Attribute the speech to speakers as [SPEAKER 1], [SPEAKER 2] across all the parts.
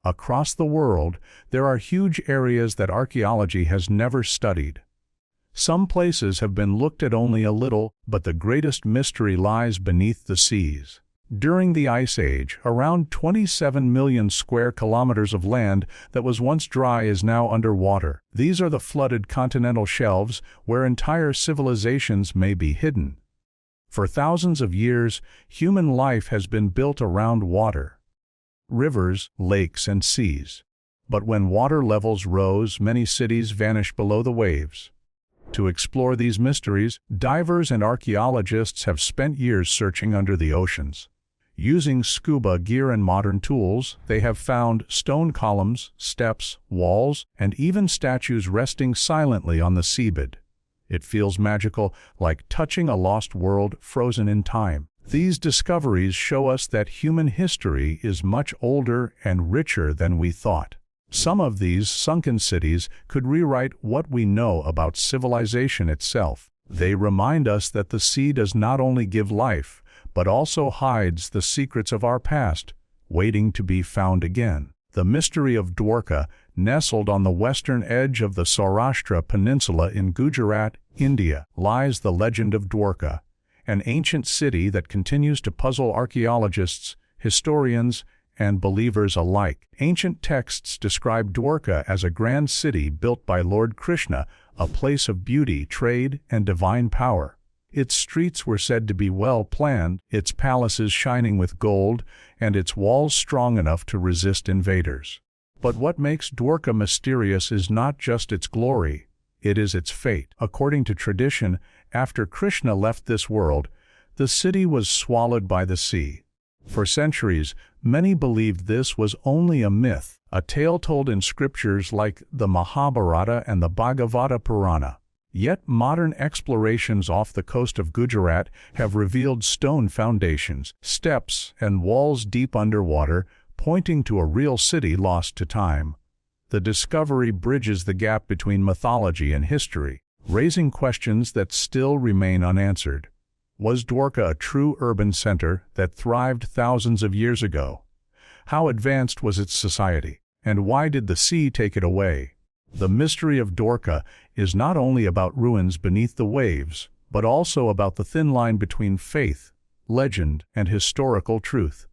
[SPEAKER 1] Across the world, there are huge areas that archaeology has never studied. Some places have been looked at only a little, but the greatest mystery lies beneath the seas. During the Ice Age, around 27 million square kilometers of land that was once dry is now underwater. These are the flooded continental shelves where entire civilizations may be hidden. For thousands of years, human life has been built around water. Rivers, lakes, and seas. But when water levels rose, many cities vanished below the waves. To explore these mysteries, divers and archaeologists have spent years searching under the oceans. Using scuba gear and modern tools, they have found stone columns, steps, walls, and even statues resting silently on the seabed. It feels magical, like touching a lost world frozen in time. These discoveries show us that human history is much older and richer than we thought. Some of these sunken cities could rewrite what we know about civilization itself. They remind us that the sea does not only give life, but also hides the secrets of our past, waiting to be found again. The Mystery of Dwarka, nestled on the western edge of the Saurashtra Peninsula in Gujarat, India, lies the legend of Dwarka, an ancient city that continues to puzzle archaeologists, historians, and believers alike. Ancient texts describe Dwarka as a grand city built by Lord Krishna, a place of beauty, trade, and divine power. Its streets were said to be well planned, its palaces shining with gold, and its walls strong enough to resist invaders. But what makes Dwarka mysterious is not just its glory, it is its fate. According to tradition, after Krishna left this world, the city was swallowed by the sea. For centuries, many believed this was only a myth, a tale told in scriptures like the Mahabharata and the Bhagavata Purana. Yet modern explorations off the coast of Gujarat have revealed stone foundations, steps, and walls deep underwater, pointing to a real city lost to time. The discovery bridges the gap between mythology and history, raising questions that still remain unanswered. Was Dwarka a true urban center that thrived thousands of years ago? How advanced was its society? And why did the sea take it away? The Mystery of Dwarka is not only about ruins beneath the waves, but also about the thin line between faith, legend, and historical truth.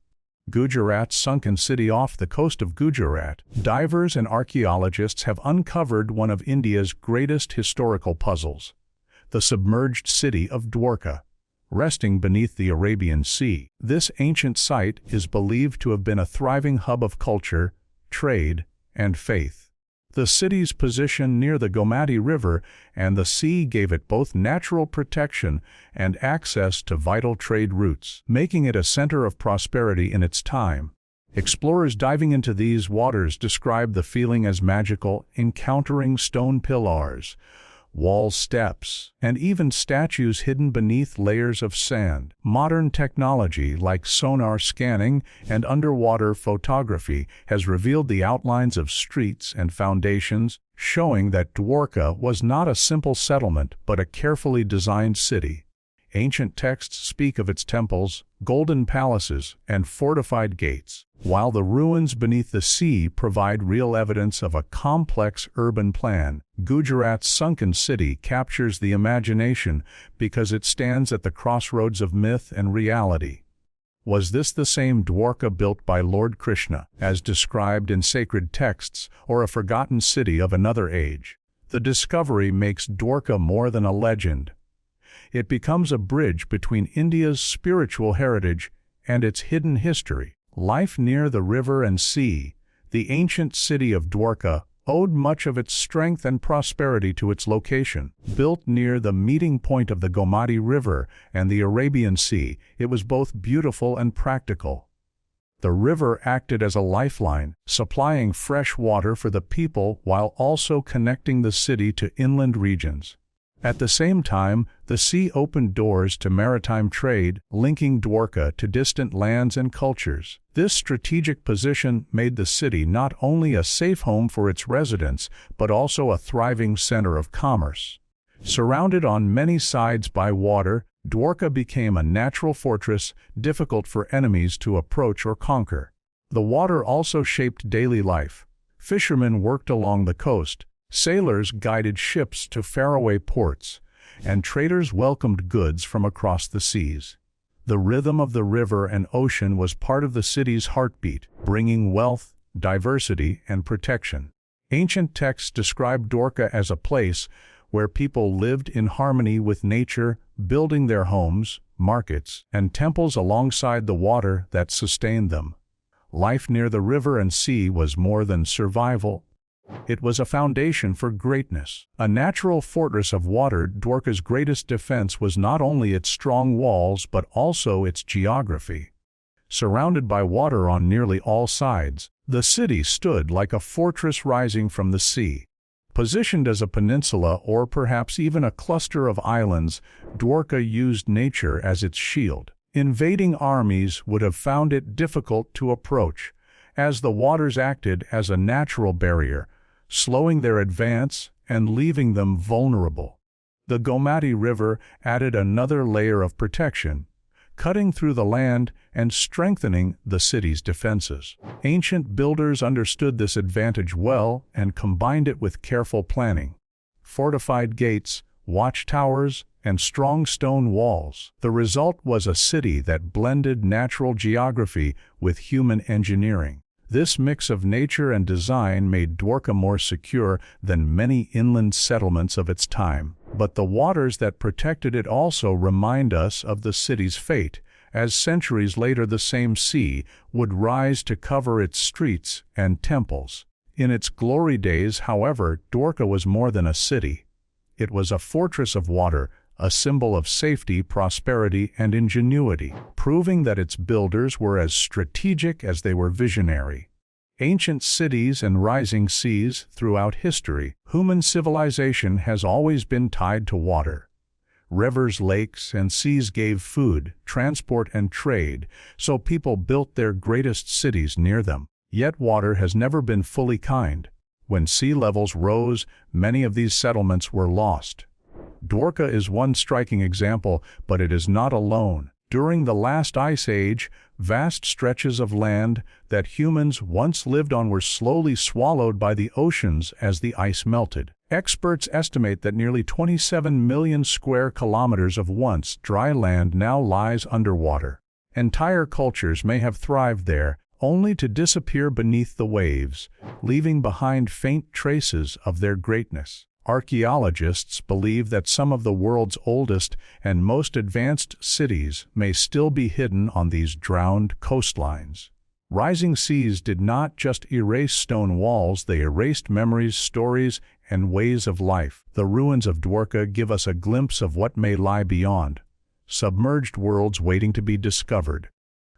[SPEAKER 1] Gujarat's sunken city off the coast of Gujarat, divers and archaeologists have uncovered one of India's greatest historical puzzles, the submerged city of Dwarka. Resting beneath the Arabian Sea, this ancient site is believed to have been a thriving hub of culture, trade, and faith. The city's position near the Gomati River and the sea gave it both natural protection and access to vital trade routes, making it a center of prosperity in its time. Explorers diving into these waters describe the feeling as magical, encountering stone pillars, wall steps, and even statues hidden beneath layers of sand. Modern technology like sonar scanning and underwater photography has revealed the outlines of streets and foundations, showing that Dwarka was not a simple settlement but a carefully designed city. Ancient texts speak of its temples, golden palaces, and fortified gates, while the ruins beneath the sea provide real evidence of a complex urban plan. Gujarat's sunken city captures the imagination because it stands at the crossroads of myth and reality. Was this the same Dwarka built by Lord Krishna, as described in sacred texts, or a forgotten city of another age? The discovery makes Dwarka more than a legend. It becomes a bridge between India's spiritual heritage and its hidden history. Life near the river and sea, the ancient city of Dwarka owed much of its strength and prosperity to its location. Built near the meeting point of the Gomati River and the Arabian Sea, it was both beautiful and practical. The river acted as a lifeline, supplying fresh water for the people while also connecting the city to inland regions. At the same time, the sea opened doors to maritime trade, linking Dwarka to distant lands and cultures. This strategic position made the city not only a safe home for its residents, but also a thriving center of commerce. Surrounded on many sides by water, Dwarka became a natural fortress, difficult for enemies to approach or conquer. The water also shaped daily life. Fishermen worked along the coast, sailors guided ships to faraway ports, and traders welcomed goods from across the seas. The rhythm of the river and ocean was part of the city's heartbeat, bringing wealth, diversity, and protection. Ancient texts describe Dwarka as a place where people lived in harmony with nature, building their homes, markets, and temples alongside the water that sustained them. Life near the river and sea was more than survival. It was a foundation for greatness. A natural fortress of water, Dwarka's greatest defense was not only its strong walls but also its geography. Surrounded by water on nearly all sides, the city stood like a fortress rising from the sea. Positioned as a peninsula or perhaps even a cluster of islands, Dwarka used nature as its shield. Invading armies would have found it difficult to approach, as the waters acted as a natural barrier, slowing their advance and leaving them vulnerable. The Gomati River added another layer of protection, cutting through the land and strengthening the city's defenses. Ancient builders understood this advantage well and combined it with careful planning. Fortified gates, watchtowers, and strong stone walls. The result was a city that blended natural geography with human engineering. This mix of nature and design made Dwarka more secure than many inland settlements of its time. But the waters that protected it also remind us of the city's fate, as centuries later the same sea would rise to cover its streets and temples. In its glory days, however, Dwarka was more than a city. It was a fortress of water, a symbol of safety, prosperity, and ingenuity, proving that its builders were as strategic as they were visionary. Ancient cities and rising seas throughout history, human civilization has always been tied to water. Rivers, lakes, and seas gave food, transport, and trade, so people built their greatest cities near them. Yet water has never been fully kind. When sea levels rose, many of these settlements were lost. Dwarka is one striking example, but it is not alone. During the last ice age, vast stretches of land that humans once lived on were slowly swallowed by the oceans as the ice melted. Experts estimate that nearly 27 million square kilometers of once dry land now lies underwater. Entire cultures may have thrived there, only to disappear beneath the waves, leaving behind faint traces of their greatness. Archaeologists believe that some of the world's oldest and most advanced cities may still be hidden on these drowned coastlines. Rising seas did not just erase stone walls, they erased memories, stories, and ways of life. The ruins of Dwarka give us a glimpse of what may lie beyond, submerged worlds waiting to be discovered.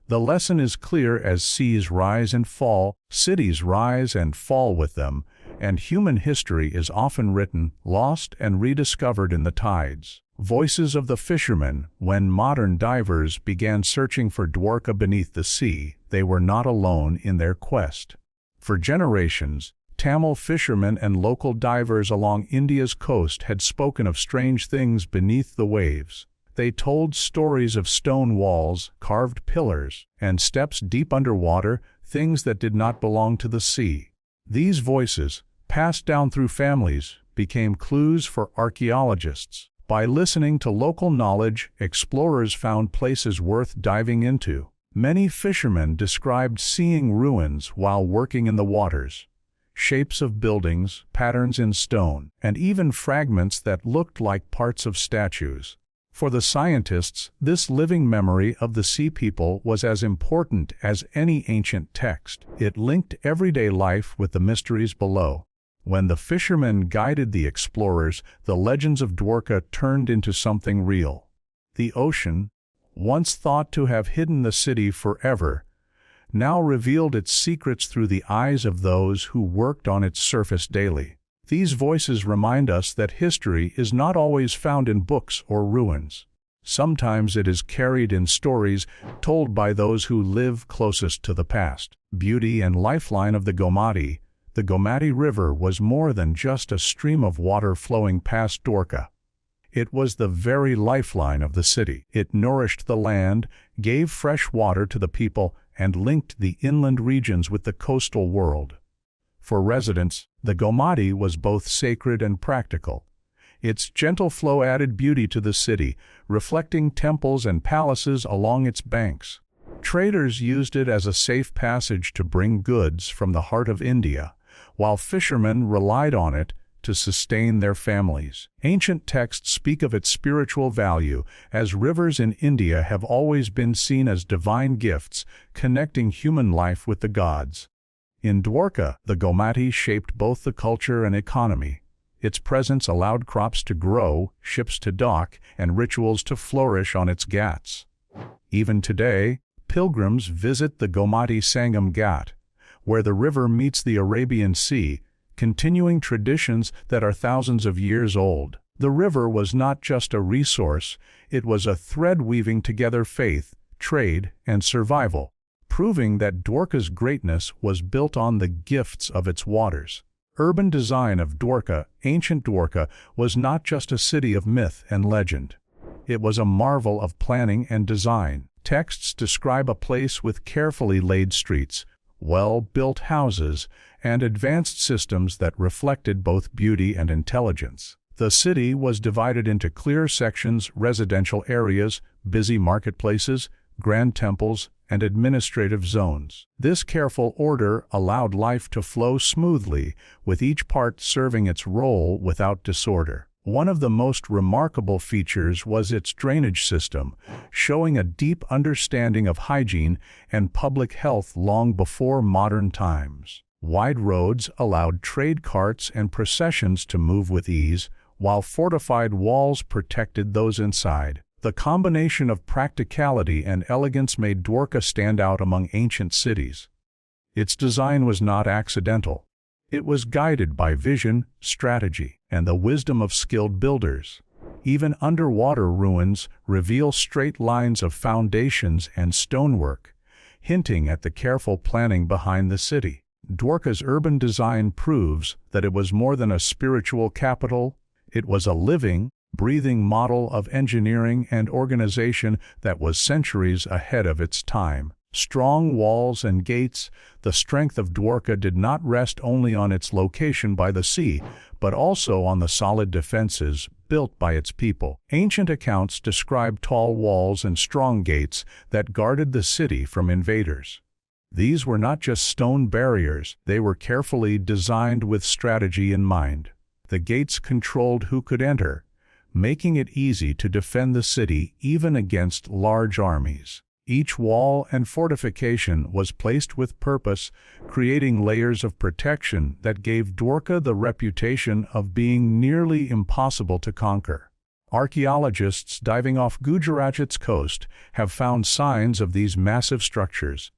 [SPEAKER 1] The lesson is clear: as seas rise and fall, cities rise and fall with them, and human history is often written, lost, and rediscovered in the tides. Voices of the fishermen. When modern divers began searching for Dwarka beneath the sea, they were not alone in their quest. For generations, Tamil fishermen and local divers along India's coast had spoken of strange things beneath the waves. They told stories of stone walls, carved pillars, and steps deep underwater, things that did not belong to the sea. These voices, passed down through families, became clues for archaeologists. By listening to local knowledge, explorers found places worth diving into. Many fishermen described seeing ruins while working in the waters, shapes of buildings, patterns in stone, and even fragments that looked like parts of statues. For the scientists, this living memory of the sea people was as important as any ancient text. It linked everyday life with the mysteries below. When the fishermen guided the explorers, the legends of Dwarka turned into something real. The ocean, once thought to have hidden the city forever, now revealed its secrets through the eyes of those who worked on its surface daily. These voices remind us that history is not always found in books or ruins. Sometimes it is carried in stories told by those who live closest to the past. Beauty and lifeline of the Gomati. The Gomati River was more than just a stream of water flowing past Dwarka. It was the very lifeline of the city. It nourished the land, gave fresh water to the people, and linked the inland regions with the coastal world. For residents, the Gomati was both sacred and practical. Its gentle flow added beauty to the city, reflecting temples and palaces along its banks. Traders used it as a safe passage to bring goods from the heart of India, while fishermen relied on it to sustain their families. Ancient texts speak of its spiritual value, as rivers in India have always been seen as divine gifts, connecting human life with the gods. In Dwarka, the Gomati shaped both the culture and economy. Its presence allowed crops to grow, ships to dock, and rituals to flourish on its ghats. Even today, pilgrims visit the Gomati Sangam Ghat, where the river meets the Arabian Sea, continuing traditions that are thousands of years old. The river was not just a resource, it was a thread weaving together faith, trade, and survival, proving that Dwarka's greatness was built on the gifts of its waters. Urban design of Dwarka, ancient Dwarka, was not just a city of myth and legend. It was a marvel of planning and design. Texts describe a place with carefully laid streets, well-built houses, and advanced systems that reflected both beauty and intelligence. The city was divided into clear sections: residential areas, busy marketplaces, grand temples, and administrative zones. This careful order allowed life to flow smoothly, with each part serving its role without disorder. One of the most remarkable features was its drainage system, showing a deep understanding of hygiene and public health long before modern times. Wide roads allowed trade carts and processions to move with ease, while fortified walls protected those inside. The combination of practicality and elegance made Dwarka stand out among ancient cities. Its design was not accidental. It was guided by vision, strategy, and the wisdom of skilled builders. Even underwater ruins reveal straight lines of foundations and stonework, hinting at the careful planning behind the city. Dwarka's urban design proves that it was more than a spiritual capital. It was a living, breathing model of engineering and organization that was centuries ahead of its time. Strong walls and gates, the strength of Dwarka did not rest only on its location by the sea, but also on the solid defenses built by its people. Ancient accounts describe tall walls and strong gates that guarded the city from invaders. These were not just stone barriers, they were carefully designed with strategy in mind. The gates controlled who could enter, making it easy to defend the city even against large armies. Each wall and fortification was placed with purpose, creating layers of protection that gave Dwarka the reputation of being nearly impossible to conquer. Archaeologists diving off Gujarat's coast have found signs of these massive structures,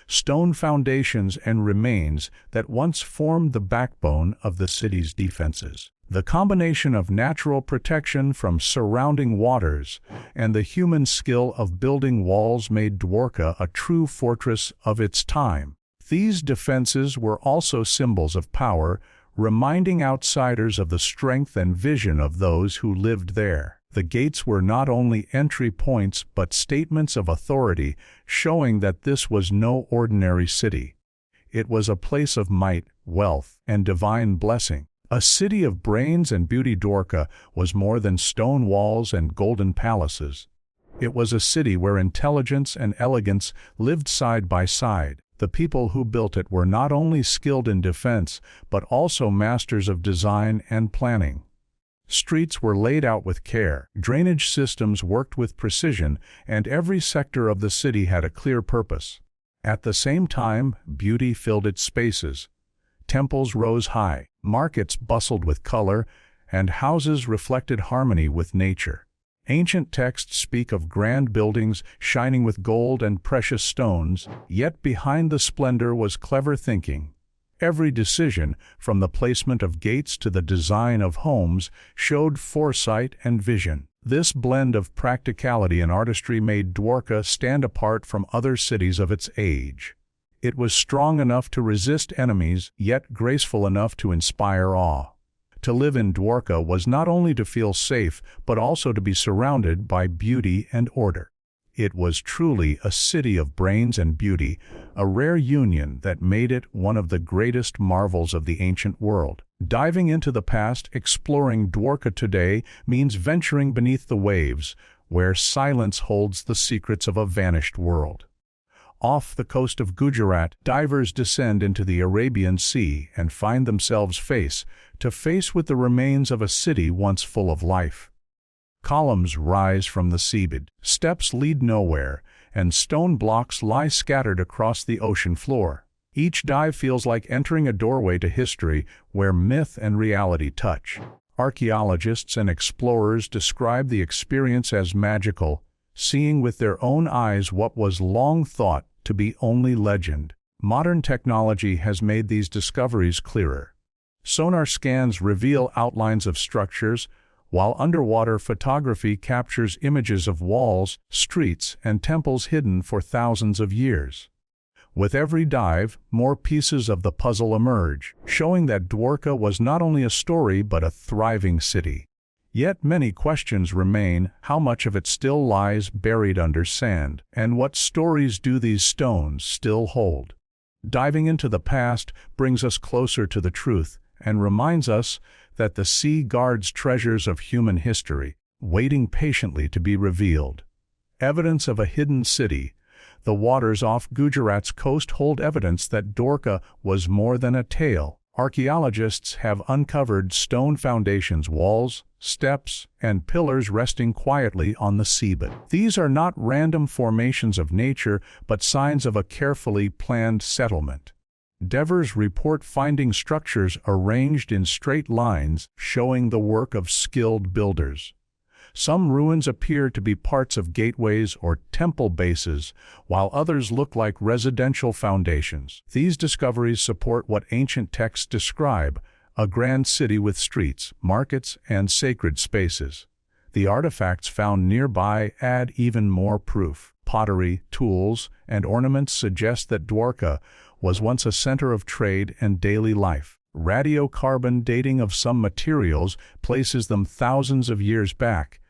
[SPEAKER 1] stone foundations and remains that once formed the backbone of the city's defenses. The combination of natural protection from surrounding waters and the human skill of building walls made Dwarka a true fortress of its time. These defenses were also symbols of power, reminding outsiders of the strength and vision of those who lived there. The gates were not only entry points but statements of authority, showing that this was no ordinary city. It was a place of might, wealth, and divine blessing. A city of brains and beauty. Dwarka was more than stone walls and golden palaces. It was a city where intelligence and elegance lived side by side. The people who built it were not only skilled in defense, but also masters of design and planning. Streets were laid out with care, drainage systems worked with precision, and every sector of the city had a clear purpose. At the same time, beauty filled its spaces. Temples rose high, markets bustled with color, and houses reflected harmony with nature. Ancient texts speak of grand buildings shining with gold and precious stones, yet behind the splendor was clever thinking. Every decision, from the placement of gates to the design of homes, showed foresight and vision. This blend of practicality and artistry made Dwarka stand apart from other cities of its age. It was strong enough to resist enemies, yet graceful enough to inspire awe. To live in Dwarka was not only to feel safe, but also to be surrounded by beauty and order. It was truly a city of brains and beauty, a rare union that made it one of the greatest marvels of the ancient world. Diving into the past, exploring Dwarka today, means venturing beneath the waves, where silence holds the secrets of a vanished world. Off the coast of Gujarat, divers descend into the Arabian Sea and find themselves face to face with the remains of a city once full of life. Columns rise from the seabed, steps lead nowhere, and stone blocks lie scattered across the ocean floor. Each dive feels like entering a doorway to history where myth and reality touch. Archaeologists and explorers describe the experience as magical, seeing with their own eyes what was long thought to be only legend. Modern technology has made these discoveries clearer. Sonar scans reveal outlines of structures, while underwater photography captures images of walls, streets, and temples hidden for thousands of years. With every dive, more pieces of the puzzle emerge, showing that Dwarka was not only a story but a thriving city. Yet many questions remain: how much of it still lies buried under sand, and what stories do these stones still hold? Diving into the past brings us closer to the truth and reminds us that the sea guards treasures of human history, waiting patiently to be revealed. Evidence of a hidden city. The waters off Gujarat's coast hold evidence that Dwarka was more than a tale. Archaeologists have uncovered stone foundations, walls, steps, and pillars resting quietly on the seabed. These are not random formations of nature, but signs of a carefully planned settlement. Divers report finding structures arranged in straight lines, showing the work of skilled builders. Some ruins appear to be parts of gateways or temple bases, while others look like residential foundations. These discoveries support what ancient texts describe: a grand city with streets, markets, and sacred spaces. The artifacts found nearby add even more proof. Pottery, tools, and ornaments suggest that Dwarka was once a center of trade and daily life. Radiocarbon dating of some materials places them thousands of years back,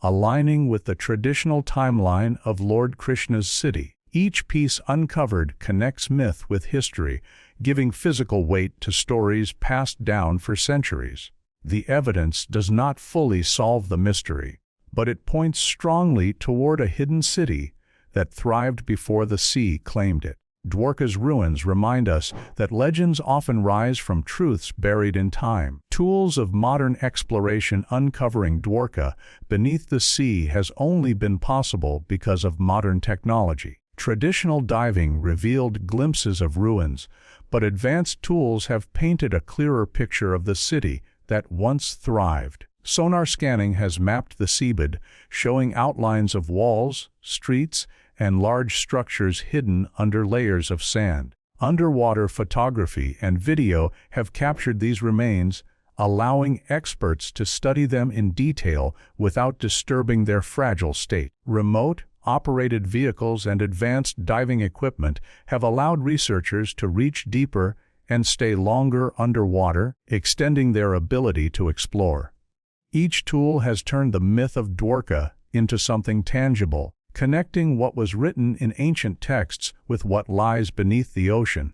[SPEAKER 1] aligning with the traditional timeline of Lord Krishna's city. Each piece uncovered connects myth with history, giving physical weight to stories passed down for centuries. The evidence does not fully solve the mystery, but it points strongly toward a hidden city that thrived before the sea claimed it. Dwarka's ruins remind us that legends often rise from truths buried in time. Tools of modern exploration uncovering Dwarka beneath the sea has only been possible because of modern technology. Traditional diving revealed glimpses of ruins, but advanced tools have painted a clearer picture of the city that once thrived. Sonar scanning has mapped the seabed, showing outlines of walls, streets, and large structures hidden under layers of sand. Underwater photography and video have captured these remains, allowing experts to study them in detail without disturbing their fragile state. Remote, operated vehicles and advanced diving equipment have allowed researchers to reach deeper and stay longer underwater, extending their ability to explore. Each tool has turned the myth of Dwarka into something tangible, connecting what was written in ancient texts with what lies beneath the ocean.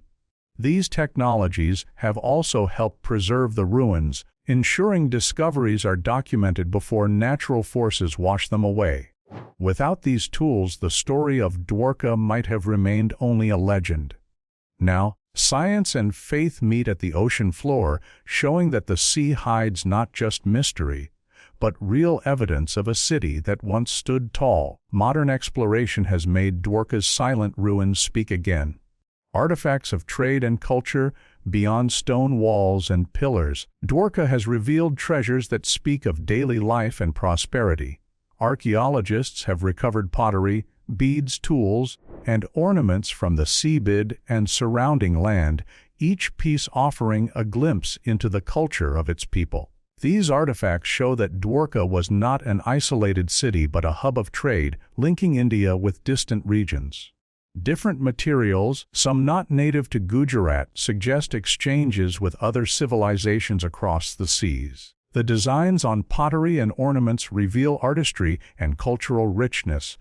[SPEAKER 1] These technologies have also helped preserve the ruins, ensuring discoveries are documented before natural forces wash them away. Without these tools, the story of Dwarka might have remained only a legend. Now, science and faith meet at the ocean floor, showing that the sea hides not just mystery, but real evidence of a city that once stood tall. Modern exploration has made Dwarka's silent ruins speak again. Artifacts of trade and culture, beyond stone walls and pillars, Dwarka has revealed treasures that speak of daily life and prosperity. Archaeologists have recovered pottery, beads, tools, and ornaments from the seabed and surrounding land, each piece offering a glimpse into the culture of its people. These artifacts show that Dwarka was not an isolated city but a hub of trade, linking India with distant regions. Different materials, some not native to Gujarat, suggest exchanges with other civilizations across the seas. The designs on pottery and ornaments reveal artistry and cultural richness,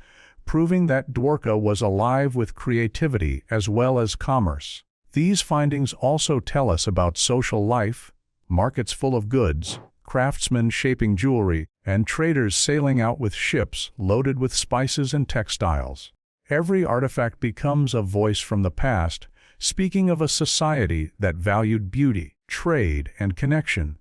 [SPEAKER 1] proving that Dwarka was alive with creativity as well as commerce. These findings also tell us about social life, markets full of goods, craftsmen shaping jewelry, and traders sailing out with ships loaded with spices and textiles. Every artifact becomes a voice from the past, speaking of a society that valued beauty, trade, and connection.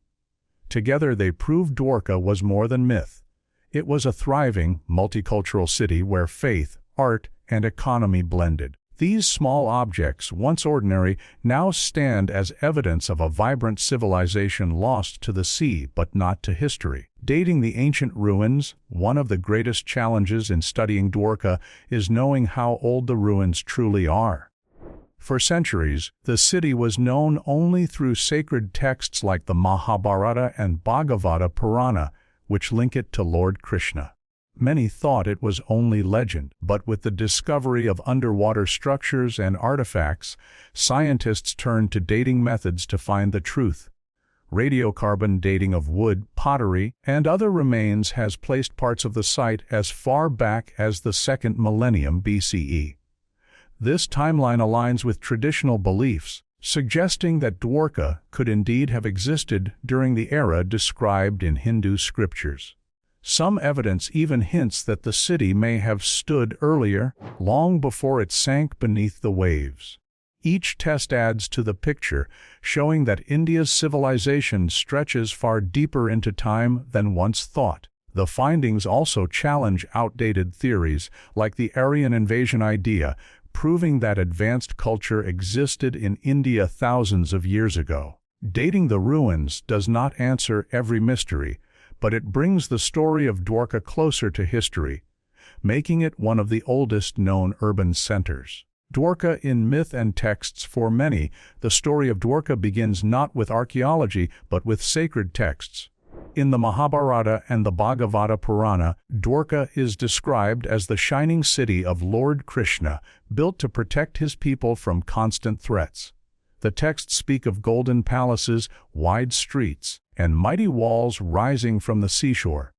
[SPEAKER 1] Together they proved Dwarka was more than myth. It was a thriving, multicultural city where faith, art, and economy blended. These small objects, once ordinary, now stand as evidence of a vibrant civilization lost to the sea but not to history. Dating the ancient ruins, one of the greatest challenges in studying Dwarka is knowing how old the ruins truly are. For centuries, the city was known only through sacred texts like the Mahabharata and Bhagavata Purana, which link it to Lord Krishna. Many thought it was only legend, but with the discovery of underwater structures and artifacts, scientists turned to dating methods to find the truth. Radiocarbon dating of wood, pottery, and other remains has placed parts of the site as far back as the 2nd millennium BCE. This timeline aligns with traditional beliefs, suggesting that Dwarka could indeed have existed during the era described in Hindu scriptures. Some evidence even hints that the city may have stood earlier, long before it sank beneath the waves. Each test adds to the picture, showing that India's civilization stretches far deeper into time than once thought. The findings also challenge outdated theories, like the Aryan invasion idea, proving that advanced culture existed in India thousands of years ago. Dating the ruins does not answer every mystery, but it brings the story of Dwarka closer to history, making it one of the oldest known urban centers. Dwarka in myth and texts. For many, the story of Dwarka begins not with archaeology but with sacred texts. In the Mahabharata and the Bhagavata Purana, Dwarka is described as the shining city of Lord Krishna, built to protect his people from constant threats. The texts speak of golden palaces, wide streets, and mighty walls rising from the seashore.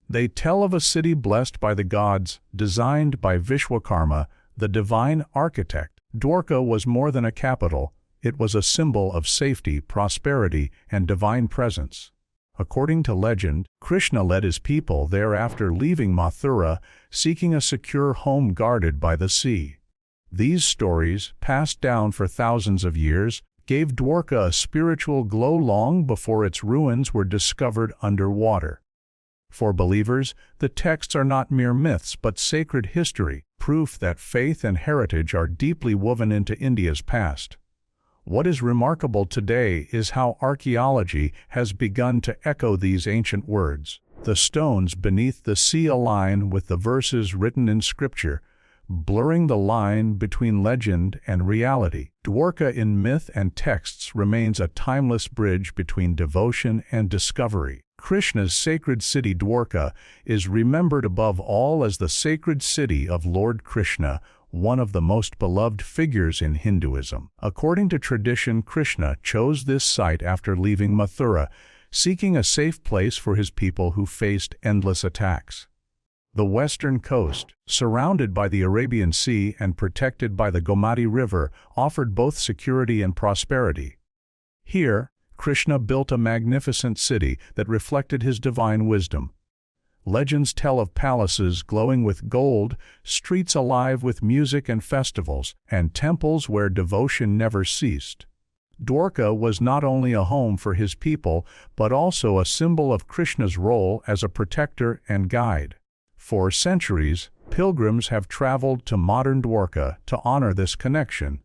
[SPEAKER 1] They tell of a city blessed by the gods, designed by Vishwakarma, the divine architect. Dwarka was more than a capital, it was a symbol of safety, prosperity, and divine presence. According to legend, Krishna led his people there after leaving Mathura, seeking a secure home guarded by the sea. These stories, passed down for thousands of years, gave Dwarka a spiritual glow long before its ruins were discovered underwater. For believers, the texts are not mere myths but sacred history, proof that faith and heritage are deeply woven into India's past. What is remarkable today is how archaeology has begun to echo these ancient words. The stones beneath the sea align with the verses written in Scripture, blurring the line between legend and reality. Dwarka in myth and texts remains a timeless bridge between devotion and discovery. Krishna's sacred city Dwarka is remembered above all as the sacred city of Lord Krishna, one of the most beloved figures in Hinduism. According to tradition, Krishna chose this site after leaving Mathura, seeking a safe place for his people who faced endless attacks. The western coast, surrounded by the Arabian Sea and protected by the Gomati River, offered both security and prosperity. Here, Krishna built a magnificent city that reflected his divine wisdom. Legends tell of palaces glowing with gold, streets alive with music and festivals, and temples where devotion never ceased. Dwarka was not only a home for his people, but also a symbol of Krishna's role as a protector and guide. For centuries, pilgrims have traveled to modern Dwarka to honor this connection,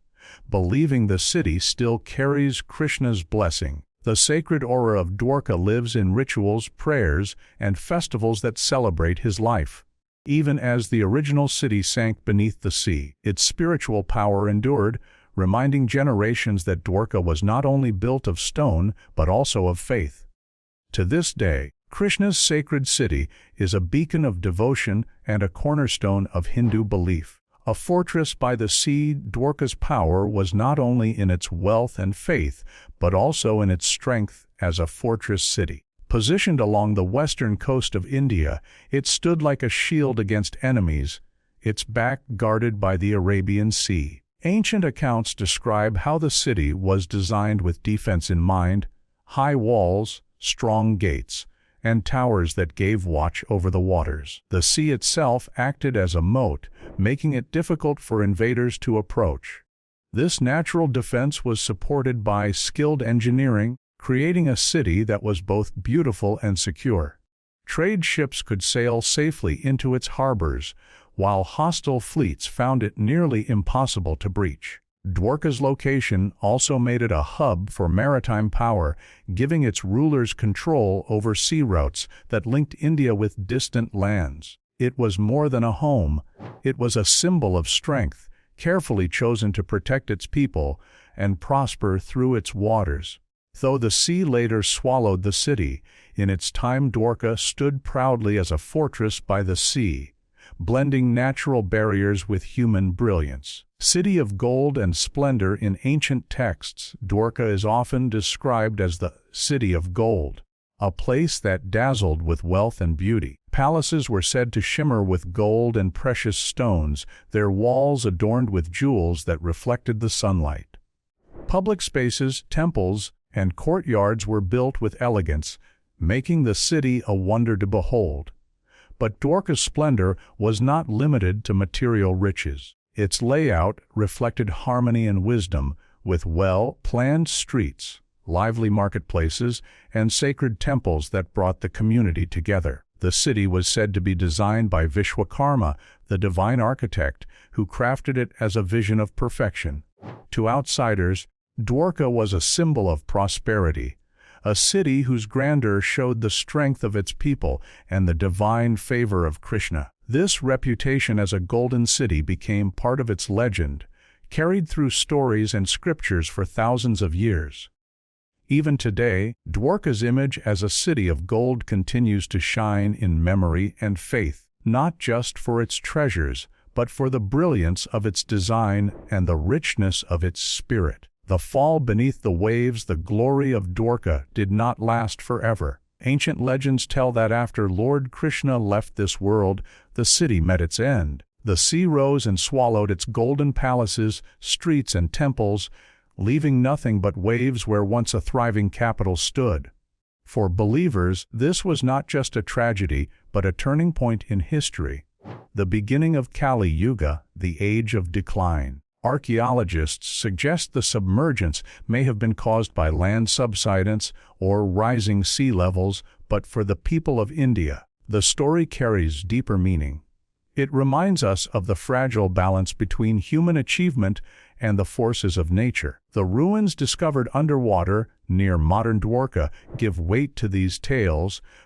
[SPEAKER 1] believing the city still carries Krishna's blessing. The sacred aura of Dwarka lives in rituals, prayers, and festivals that celebrate his life. Even as the original city sank beneath the sea, its spiritual power endured, reminding generations that Dwarka was not only built of stone, but also of faith. To this day, Krishna's sacred city is a beacon of devotion and a cornerstone of Hindu belief. A fortress by the sea, Dwarka's power was not only in its wealth and faith, but also in its strength as a fortress city. Positioned along the western coast of India, it stood like a shield against enemies, its back guarded by the Arabian Sea. Ancient accounts describe how the city was designed with defense in mind: high walls, strong gates, and towers that gave watch over the waters. The sea itself acted as a moat, making it difficult for invaders to approach. This natural defense was supported by skilled engineering, creating a city that was both beautiful and secure. Trade ships could sail safely into its harbors, while hostile fleets found it nearly impossible to breach. Dwarka's location also made it a hub for maritime power, giving its rulers control over sea routes that linked India with distant lands. It was more than a home; it was a symbol of strength, carefully chosen to protect its people and prosper through its waters. Though the sea later swallowed the city, in its time Dwarka stood proudly as a fortress by the sea, blending natural barriers with human brilliance. City of gold and splendor. In ancient texts, Dwarka is often described as the City of Gold, a place that dazzled with wealth and beauty. Palaces were said to shimmer with gold and precious stones, their walls adorned with jewels that reflected the sunlight. Public spaces, temples, and courtyards were built with elegance, making the city a wonder to behold. But Dwarka's splendor was not limited to material riches. Its layout reflected harmony and wisdom, with well-planned streets, lively marketplaces, and sacred temples that brought the community together. The city was said to be designed by Vishwakarma, the divine architect, who crafted it as a vision of perfection. To outsiders, Dwarka was a symbol of prosperity, a city whose grandeur showed the strength of its people and the divine favor of Krishna. This reputation as a golden city became part of its legend, carried through stories and scriptures for thousands of years. Even today, Dwarka's image as a city of gold continues to shine in memory and faith, not just for its treasures, but for the brilliance of its design and the richness of its spirit. The fall beneath the waves, the glory of Dwarka, did not last forever. Ancient legends tell that after Lord Krishna left this world, the city met its end. The sea rose and swallowed its golden palaces, streets, and temples, leaving nothing but waves where once a thriving capital stood. For believers, this was not just a tragedy, but a turning point in history, the beginning of Kali Yuga, the age of decline. Archaeologists suggest the submergence may have been caused by land subsidence or rising sea levels, but for the people of India, the story carries deeper meaning. It reminds us of the fragile balance between human achievement and the forces of nature. The ruins discovered underwater near modern Dwarka give weight to these tales,